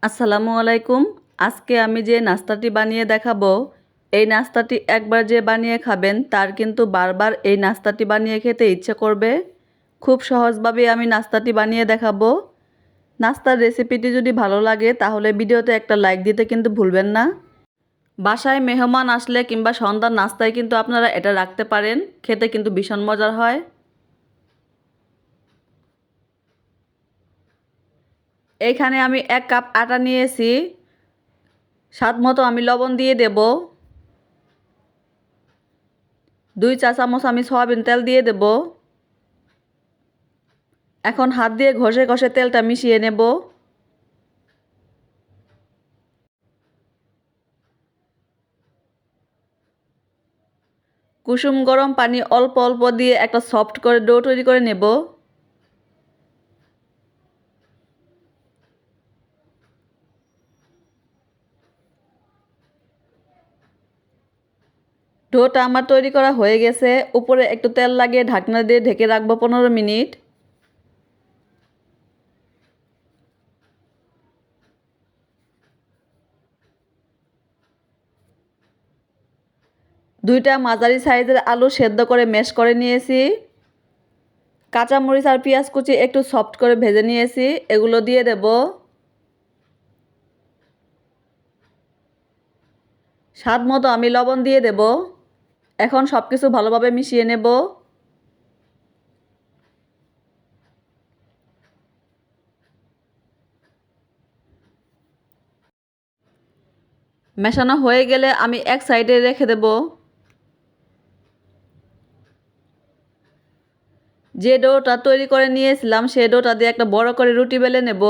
আসসালামু আলাইকুম। আজকে আমি যে নাস্তাটি বানিয়ে দেখাবো, এই নাস্তাটি একবার যে বানিয়ে খাবেন তার কিন্তু বারবার এই নাস্তাটি বানিয়ে খেতে ইচ্ছে করবে। খুব সহজভাবে আমি নাস্তাটি বানিয়ে দেখাবো। নাস্তার রেসিপিটি যদি ভালো লাগে তাহলে ভিডিওতে একটা লাইক দিতে কিন্তু ভুলবেন না। বাসায় মেহমান আসলে কিংবা সন্ধ্যার নাস্তায় কিন্তু আপনারা এটা রাখতে পারেন, খেতে কিন্তু ভীষণ মজার হয়। এইখানে আমি 1 কাপ আটা নিয়েছি। স্বাদ মতো আমি লবণ দিয়ে দেব। 2 চা চামচ আমি সয়াবিন তেল দিয়ে দেব। এখন হাত দিয়ে ঘষে ঘষে তেলটা মিশিয়ে নেব। কুসুম গরম পানি অল্প অল্প দিয়ে একটা সফট করে ডো তৈরি করে নেব। ডোটা আমার তৈরি করা হয়ে গেছে। উপরে একটু তেল লাগিয়ে ঢাকনা দিয়ে ঢেকে রাখবো 15 মিনিট। দুইটা মাঝারি সাইজের আলু সেদ্ধ করে ম্যাশ করে নিয়েছি। কাঁচামরিচ আর পেঁয়াজ কুচি একটু সফট করে ভেজে নিয়েছি, এগুলো দিয়ে দেব। স্বাদ মতো আমি লবণ দিয়ে দেব। এখন সব কিছু ভালোভাবে মিশিয়ে নেব। মেশানো হয়ে গেলে আমি এক সাইডে রেখে দেব। যে ডোটা তৈরি করে নিয়েছিলাম সেই ডোটা দিয়ে একটা বড় করে রুটি বেলে নেব।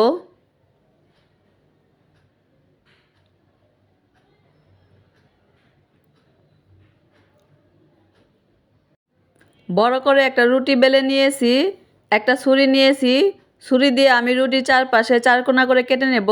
বড় করে একটা রুটি বেলে নিয়েছি। একটা ছুরি নিয়েছি, ছুরি দিয়ে আমি রুটির চারপাশে 4 কোনা করে কেটে নেব।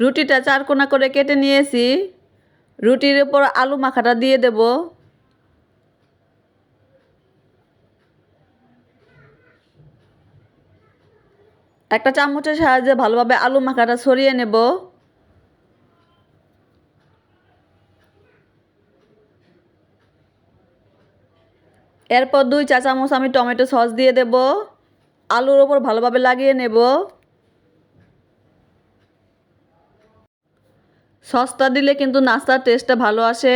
রুটিটা 4 কোনা করে কেটে নিয়েছি। রুটির উপর আলু মাখাটা দিয়ে দেব। একটা চামচের সাহায্যে ভালোভাবে আলু মাখাটা ছড়িয়ে নেব। এরপর 2 চা চামচ আমি টমেটো সস দিয়ে দেব। আলুর ওপর ভালোভাবে লাগিয়ে নেব। সসটা দিলে কিন্তু নাস্তার টেস্টটা ভালো আসে।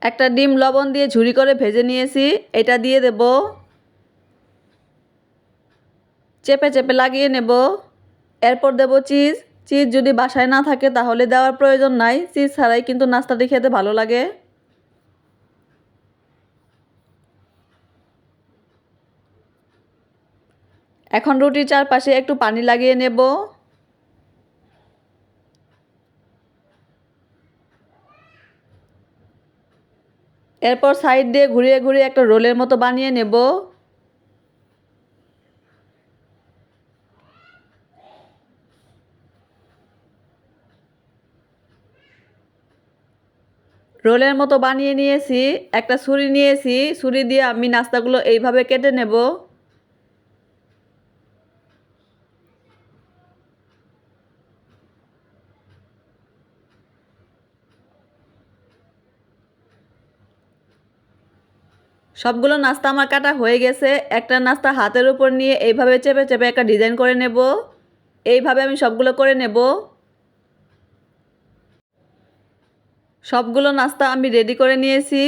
একটা ডিম লবণ দিয়ে ঝুরি করে ভেজে নিয়েছি, এটা দিয়ে দেব। চেপে চেপে লাগিয়ে নেব। এরপর দেব চিজ। চিজ যদি বাসায় না থাকে তাহলে দেওয়ার প্রয়োজন নাই, চিজ ছাড়াই কিন্তু নাস্তাটি খেতে ভালো লাগে। এখন রুটির চারপাশে একটু পানি লাগিয়ে নেব। এরপর সাইড দিয়ে ঘুরিয়ে ঘুরিয়ে একটা রোলের মতো বানিয়ে নেব। রোলের মতো বানিয়ে নিয়েছি। একটা ছুরি নিয়েছি, ছুরি দিয়ে আমি নাস্তাগুলো এইভাবে কেটে নেব। সবগুলো নাস্তা আমার কাটা হয়ে গেছে। একটা নাস্তা হাতের উপর নিয়ে এইভাবে চেপে চেপে একটা ডিজাইন করে নেব। এইভাবে আমি সবগুলো করে নেব। সবগুলো নাস্তা আমি রেডি করে নিয়েছি।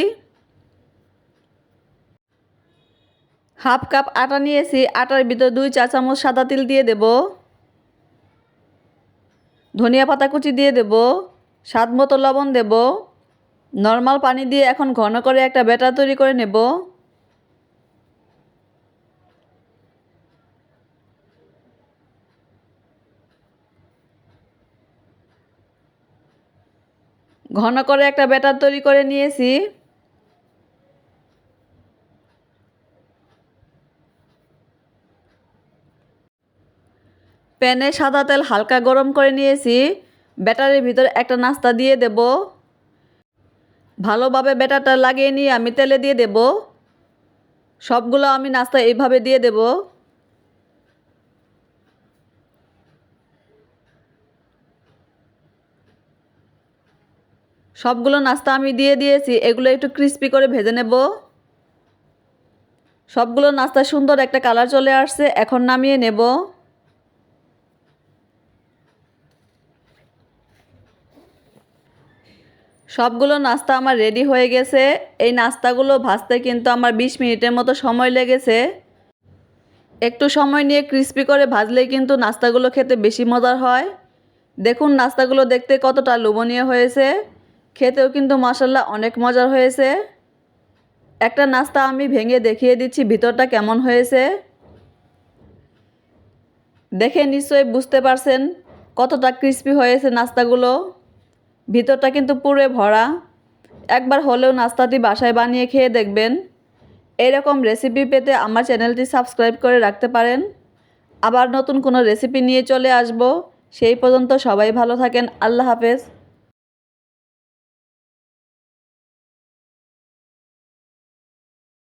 হাফ কাপ আটা নিয়েছি, আটার ভিতর 2 চা চামচ সাদা তিল দিয়ে দেব। ধনিয়া পাতা কুচি দিয়ে দেব। স্বাদ মতো লবণ দেব। নর্মাল পানি দিয়ে এখন ঘন করে একটা ব্যাটার তৈরি করে নেব। ঘন করে একটা ব্যাটার তৈরি করে নিয়েছি। প্যানে সাদা তেল হালকা গরম করে নিয়েছি। ব্যাটারের ভিতরে একটা নাস্তা দিয়ে দেব। ভালোভাবে ব্যাটারটা লাগিয়ে নিয়ে আমি তেলে দিয়ে দেব। সবগুলো আমি নাস্তা এইভাবে দিয়ে দেব। সবগুলো নাস্তা আমি দিয়ে দিয়েছি, এগুলো একটু ক্রিস্পি করে ভেজে নেব। সবগুলো নাস্তা সুন্দর একটা কালার চলে আসছে, এখন নামিয়ে নেব। সবগুলো নাস্তা আমার রেডি হয়ে গেছে। এই নাস্তাগুলো ভাজতে কিন্তু আমার 20 মিনিটের মতো সময় লেগেছে। একটু সময় নিয়ে ক্রিস্পি করে ভাজলেই কিন্তু নাস্তাগুলো খেতে বেশি মজার হয়। দেখুন নাস্তাগুলো দেখতে কতটা লোভনীয় হয়েছে, খেতেও কিন্তু মাশাআল্লাহ অনেক মজার হয়েছে। একটা নাস্তা আমি ভেঙে দেখিয়ে দিচ্ছি ভিতরটা কেমন হয়েছে। দেখে নিশ্চয়ই বুঝতে পারছেন কতটা ক্রিস্পি হয়েছে নাস্তাগুলো। ভিতরটা কিন্তু পুরো ভরা। একবার হলেও নাস্তাটি বাসায় বানিয়ে খেয়ে দেখবেন। এরকম রেসিপি পেতে আমার চ্যানেলটি সাবস্ক্রাইব করে রাখতে পারেন। আবার নতুন কোনো রেসিপি নিয়ে চলে আসব। সেই পর্যন্ত সবাই ভালো থাকেন। আল্লাহ হাফেজ।